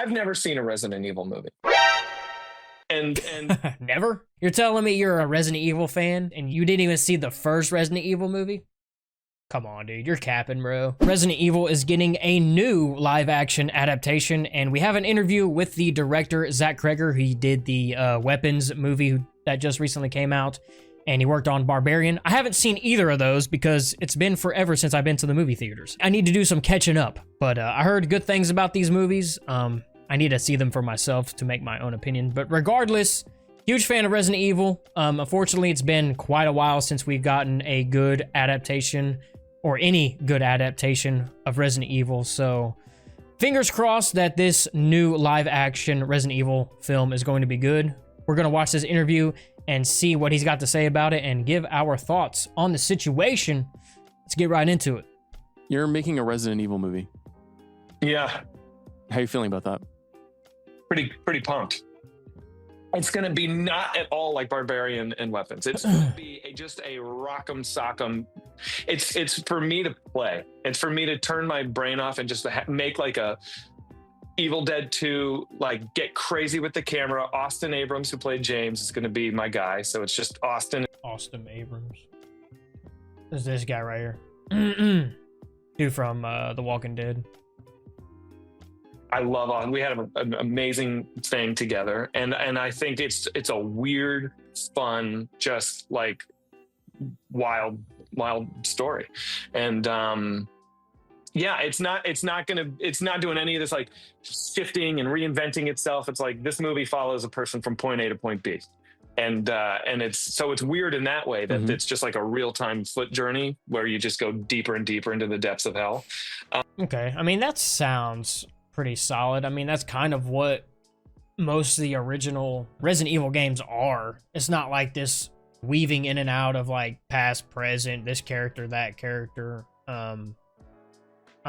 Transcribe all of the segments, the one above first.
I've never seen a Resident Evil movie. And Never? You're telling me you're a Resident Evil fan and you didn't even see the first Resident Evil movie? Come on, dude. You're capping, bro. Resident Evil is getting a new live-action adaptation, and we have an interview with the director, Zach Cregger, who did the Weapons movie that just recently came out, and he worked on Barbarian. I haven't seen either of those because it's been forever since I've been to the movie theaters. I need to do some catching up, but I heard good things about these movies. I need to see them for myself to make my own opinion. But regardless, huge fan of Resident Evil. Unfortunately, it's been quite a while since we've gotten a good adaptation or any good adaptation of Resident Evil. So fingers crossed that this new live action Resident Evil film is going to be good. We're going to watch this interview and see what he's got to say about it and give our thoughts on the situation. Let's get right into it. You're making a Resident Evil movie. yeah, How are you feeling about that? pretty pumped. It's going to be not at all like Barbarian and Weapons. It's going to be just a rock'em sock'em. It's for me to play. It's for me to turn my brain off and just make like a Evil Dead 2, like get crazy with the camera. Austin Abrams, who played James, is going to be my guy. So it's just Austin. Austin Abrams. There's this guy right here. Dude from The Walking Dead. I love Austin. We had an amazing thing together, and I think it's a weird, fun, just like wild story, and yeah, it's not doing any of this like shifting and reinventing itself. It's like this movie follows a person from point A to point B, and it's weird in that way that it's just like a real-time foot journey where you just go deeper and deeper into the depths of hell. Okay, I mean, that sounds pretty solid. I mean, that's kind of what most of the original Resident Evil games are. It's not like this weaving in and out of like past, present, this character, that character. I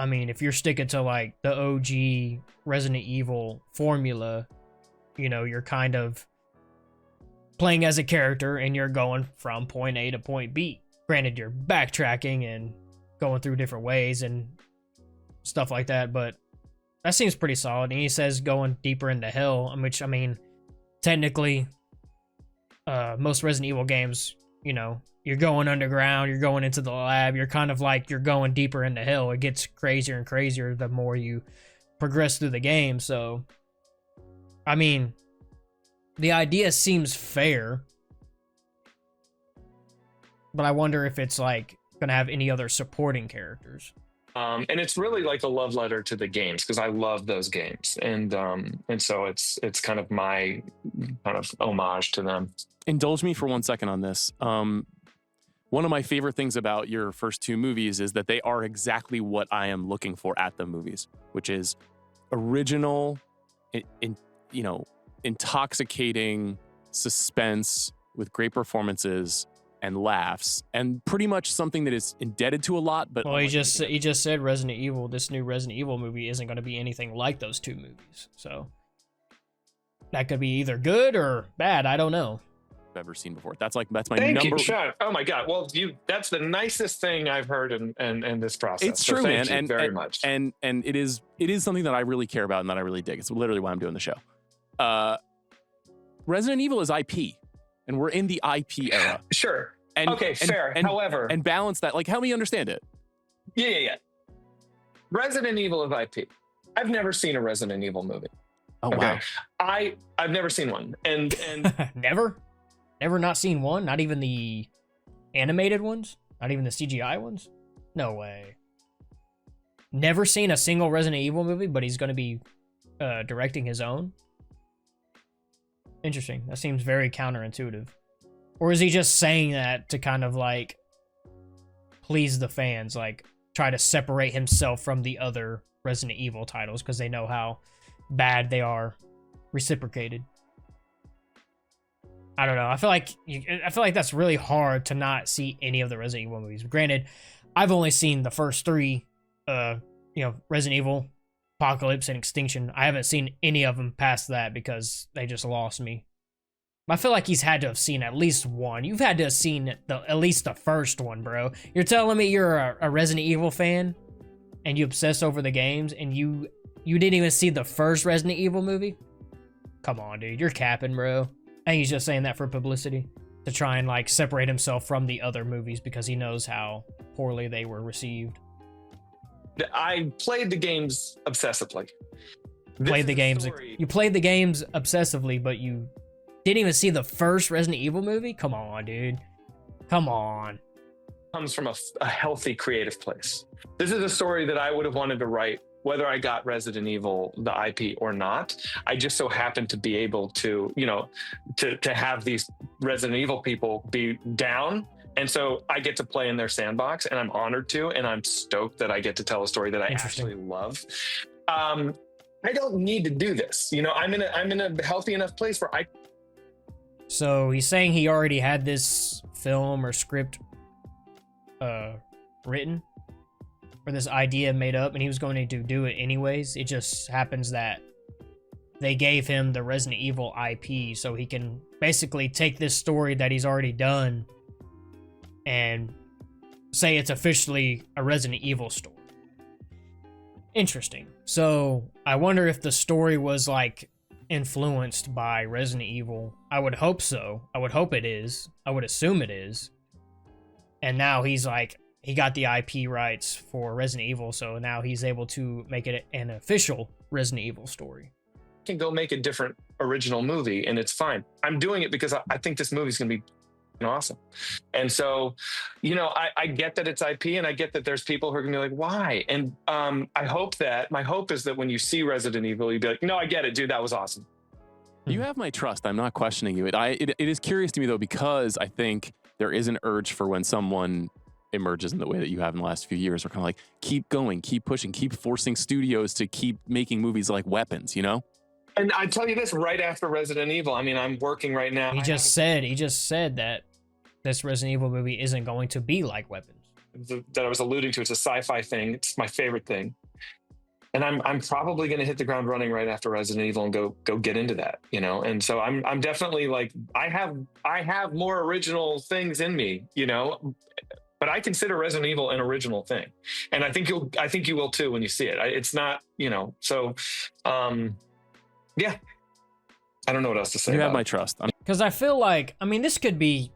mean, if you're sticking to like the OG Resident Evil formula, you know, you're kind of playing as a character and you're going from point A to point B. Granted, you're backtracking and going through different ways and stuff like that, but that seems pretty solid. And he says going deeper into hell, which, I mean, technically, most Resident Evil games, you know, you're going underground, you're going into the lab, you're kind of like, you're going deeper into hell. It gets crazier and crazier the more you progress through the game. So, I mean, the idea seems fair, but I wonder if it's like gonna have any other supporting characters. And it's really like a love letter to the games because I love those games, and so it's kind of my kind of homage to them. Indulge me for 1 second on this. One of my favorite things about your first two movies is that they are exactly what I am looking for at the movies, which is original, intoxicating suspense with great performances and laughs, and pretty much something that is indebted to a lot. But well, he just said Resident Evil. This new Resident Evil movie isn't going to be anything like those two movies, so that could be either good or bad. I don't know. I've ever seen before. That's my Thank number. you, Sean. Oh my God! Well, that's the nicest thing I've heard in this process. It's so true, thank man, you and very much. And it is something that I really care about and that I really dig. It's literally why I'm doing the show. Resident Evil is IP. And we're in the IP era. Sure. Fair. However, and balance that. Like, help me understand it. Yeah. Resident Evil is IP. I've never seen a Resident Evil movie. Oh, wow. I've never seen one. And Never not seen one? Not even the animated ones? Not even the CGI ones? No way. Never seen a single Resident Evil movie, but he's going to be directing his own? Interesting. That seems very counterintuitive. Or is he just saying that to kind of like please the fans, like try to separate himself from the other Resident Evil titles because they know how bad they are reciprocated? I don't know. I feel like that's really hard to not see any of the Resident Evil movies. Granted, I've only seen the first three, Resident Evil, Apocalypse, and Extinction. I haven't seen any of them past that because they just lost me. I feel like he's had to have seen at least one. You've had to have seen at least the first one, bro. You're telling me you're a Resident Evil fan and you obsess over the games and you You didn't even see the first Resident Evil movie? Come on, dude. You're capping, bro. And he's just saying that for publicity, to try and like separate himself from the other movies because he knows how poorly they were received. I played the games obsessively. You played the games obsessively, but you didn't even see the first Resident Evil movie? Come on, dude. Come on. Comes from a healthy creative place. This is a story that I would have wanted to write whether I got Resident Evil, the IP, or not. I just so happened to be able to, to have these Resident Evil people be down. And so I get to play in their sandbox, and I'm honored to, and I'm stoked that I get to tell a story that I actually love. I don't need to do this. I'm in a healthy enough place where I. So he's saying he already had this film or script written, or this idea made up, and he was going to do it anyways. It just happens that they gave him the Resident Evil IP so he can basically take this story that he's already done and say it's officially a Resident Evil story. Interesting. So I wonder if the story was like influenced by Resident Evil. I would hope so. I would hope it is. I would assume it is. And now he's like, he got the IP rights for Resident Evil, so now he's able to make it an official Resident Evil story. Can go make a different original movie, and it's fine. I'm doing it because I think this movie's going to be awesome. And so, I get that it's IP, and I get that there's people who are going to be like, why? And my hope is that when you see Resident Evil, you'd be like, no, I get it, dude, that was awesome. You have my trust. I'm not questioning you. It is curious to me, though, because I think there is an urge for when someone emerges in the way that you have in the last few years, we're kind of like, keep going, keep pushing, keep forcing studios to keep making movies like weapons, And I tell you this, right after Resident Evil, I mean, I'm working right now. He just said that this Resident Evil movie isn't going to be like Weapons. That I was alluding to. It's a sci-fi thing. It's my favorite thing. And I'm probably going to hit the ground running right after Resident Evil and go get into that, And so I'm definitely like, I have more original things in me, but I consider Resident Evil an original thing. And I think you will too when you see it. It's not, so yeah. I don't know what else to say. You have my trust. Because I feel like, this could be,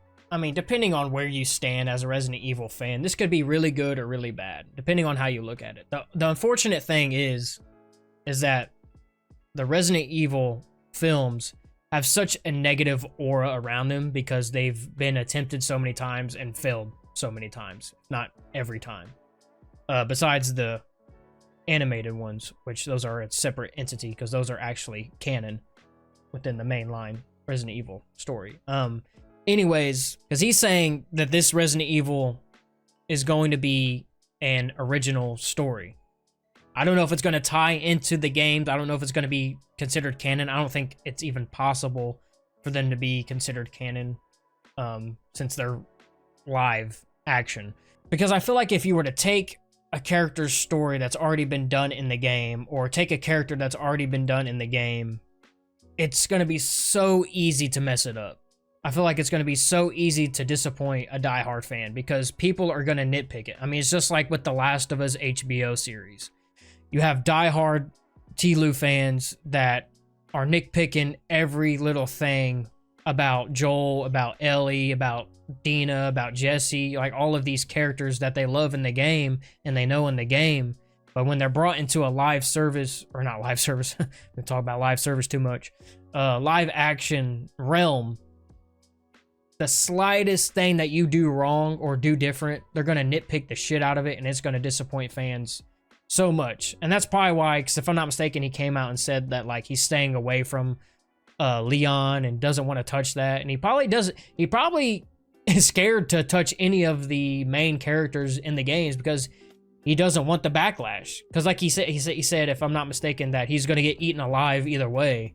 depending on where you stand as a Resident Evil fan, this could be really good or really bad, depending on how you look at it. The unfortunate thing is that the Resident Evil films have such a negative aura around them because they've been attempted so many times and failed so many times. Not every time. Besides the animated ones, which those are a separate entity because those are actually canon within the mainline Resident Evil story. Anyways, because he's saying that this Resident Evil is going to be an original story. I don't know if it's going to tie into the games. I don't know if it's going to be considered canon. I don't think it's even possible for them to be considered canon since they're live action. Because I feel like if you were to take a character's story that's already been done in the game, or take a character that's already been done in the game, it's going to be so easy to mess it up. I feel like it's going to be so easy to disappoint a diehard fan because people are going to nitpick it. It's just like with the Last of Us HBO series. You have diehard Tlu fans that are nitpicking every little thing about Joel, about Ellie, about Dina, about Jesse, like all of these characters that they love in the game and they know in the game. But when they're brought into a live service, or not live service, we talk about live service too much, live action realm, the slightest thing that you do wrong or do different, they're going to nitpick the shit out of it, and it's going to disappoint fans so much. And that's probably why, because if I'm not mistaken, he came out and said that like he's staying away from Leon and doesn't want to touch that. And he probably is scared to touch any of the main characters in the games because he doesn't want the backlash. Because like he said, if I'm not mistaken, that he's going to get eaten alive either way.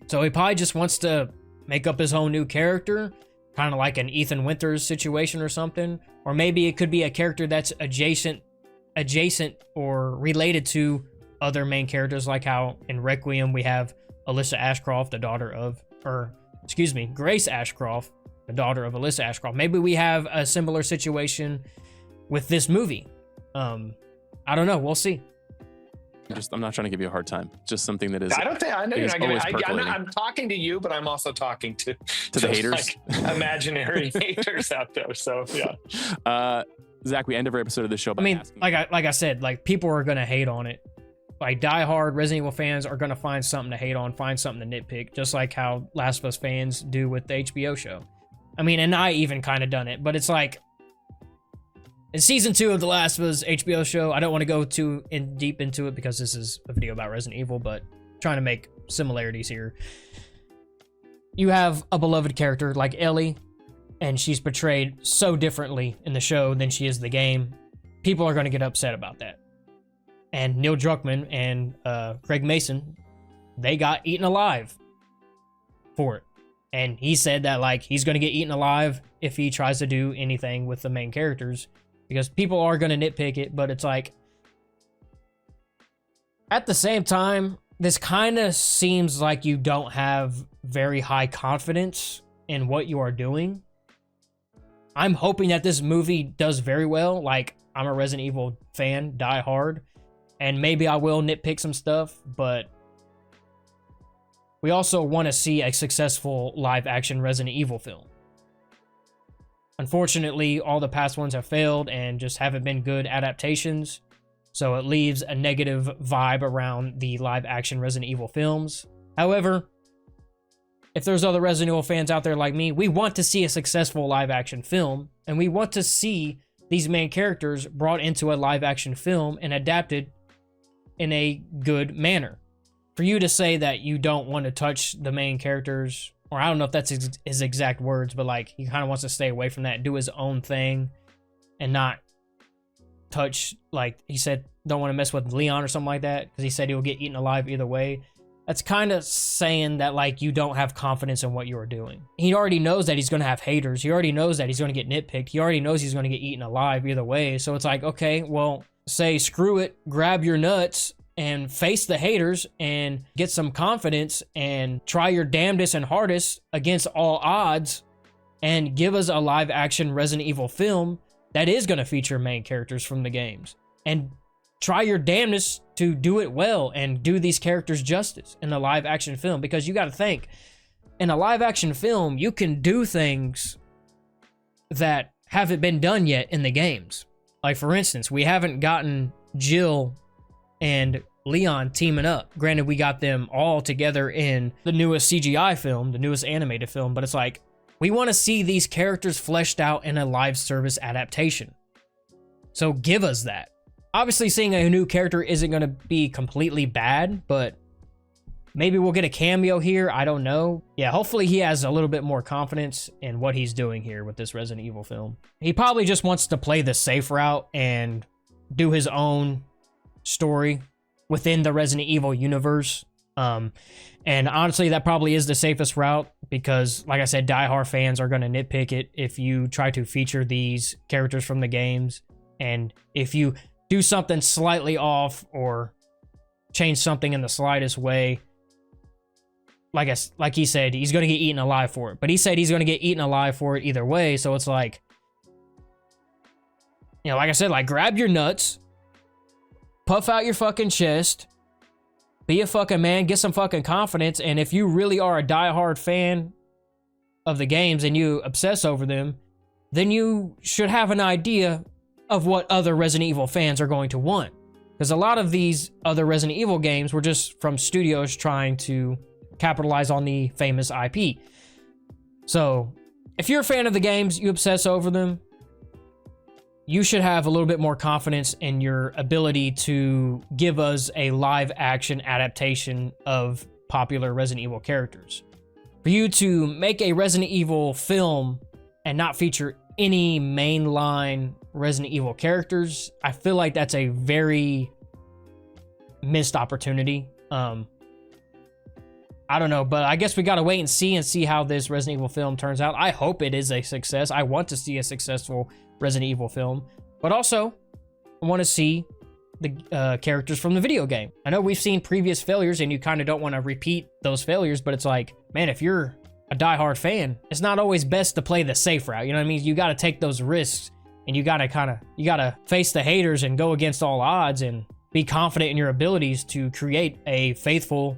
So he probably just wants to make up his own new character, kind of like an Ethan Winters situation or something. Or maybe it could be a character that's adjacent or related to other main characters, like how in Requiem we have Alyssa Ashcroft, Grace Ashcroft, the daughter of Alyssa Ashcroft. Maybe we have a similar situation with this movie. I don't know. We'll see. I'm not trying to give you a hard time. Just something that is. I don't think I know you're is not giving. always percolating. I'm talking to you, but I'm also talking to the haters, like imaginary haters out there. So yeah. Zach, we end every episode of the show by asking. like I said, like people are gonna hate on it. Like diehard Resident Evil fans are gonna find something to hate on, find something to nitpick, just like how Last of Us fans do with the HBO show. I mean, and I even kind of done it, but it's like in season 2 of the Last of Us HBO show, I don't want to go too deep into it because this is a video about Resident Evil, but trying to make similarities here. You have a beloved character like Ellie, and she's portrayed so differently in the show than she is in the game. People are going to get upset about that. And Neil Druckmann and Craig Mason, they got eaten alive for it. And he said that like he's going to get eaten alive if he tries to do anything with the main characters, because people are going to nitpick it, but it's like at the same time, this kind of seems like you don't have very high confidence in what you are doing. I'm hoping that this movie does very well. Like, I'm a Resident Evil fan, die hard, and maybe I will nitpick some stuff, but we also want to see a successful live-action Resident Evil film. Unfortunately, all the past ones have failed and just haven't been good adaptations, so it leaves a negative vibe around the live-action Resident Evil films. However, if there's other Resident Evil fans out there like me, we want to see a successful live-action film, and we want to see these main characters brought into a live-action film and adapted in a good manner. For you to say that you don't want to touch the main characters, or I don't know if that's his exact words, but like he kind of wants to stay away from that, do his own thing, and not touch, like he said, don't want to mess with Leon or something like that, because he said he will get eaten alive either way. That's kind of saying that like you don't have confidence in what you are doing. He already knows that he's going to have haters. He already knows that he's going to get nitpicked. He already knows he's going to get eaten alive either way. So it's like, okay, well, say screw it, grab your nuts and face the haters and get some confidence and try your damnedest and hardest against all odds and give us a live action Resident Evil film that is going to feature main characters from the games. And try your damnedest to do it well and do these characters justice in the live action film, because you got to think, in a live action film, you can do things that haven't been done yet in the games. Like, for instance, we haven't gotten Jill and Leon teaming up. Granted, we got them all together in the newest CGI film, the newest animated film, but it's like, we want to see these characters fleshed out in a live service adaptation. So give us that. Obviously, seeing a new character isn't going to be completely bad, but maybe we'll get a cameo here. I don't know. Yeah, hopefully he has a little bit more confidence in what he's doing here with this Resident Evil film. He probably just wants to play the safe route and do his own story within the Resident Evil universe. And honestly, that probably is the safest route because, like I said, diehard fans are going to nitpick it if you try to feature these characters from the games. And if you do something slightly off or change something in the slightest way, like he said, he's going to get eaten alive for it. But he said he's going to get eaten alive for it either way. So it's like, you know, like I said, like grab your nuts, puff out your fucking chest, be a fucking man, get some fucking confidence. And if you really are a diehard fan of the games and you obsess over them, then you should have an idea of what other Resident Evil fans are going to want. Because a lot of these other Resident Evil games were just from studios trying to capitalize on the famous IP. So, if you're a fan of the games, you obsess over them, you should have a little bit more confidence in your ability to give us a live action adaptation of popular Resident Evil characters. For you to make a Resident Evil film and not feature any mainline Resident Evil characters, I feel like that's a very missed opportunity. I don't know, but I guess we gotta wait and see how this Resident Evil film turns out. I hope it is a success. I want to see a successful Resident Evil film, but also I want to see the characters from the video game. I know we've seen previous failures and you kind of don't want to repeat those failures, but it's like, man, if you're a diehard fan, it's not always best to play the safe route. You know what I mean? You got to take those risks and you got to face the haters and go against all odds and be confident in your abilities to create a faithful,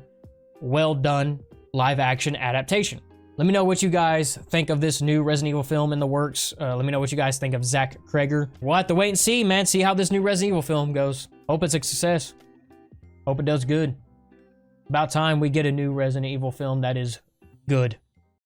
well done live action adaptation. Let me know what you guys think of this new Resident Evil film in the works. Let me know what you guys think of Zach Cregger. We'll have to wait and see, man. See how this new Resident Evil film goes. Hope it's a success. Hope it does good. About time we get a new Resident Evil film that is good.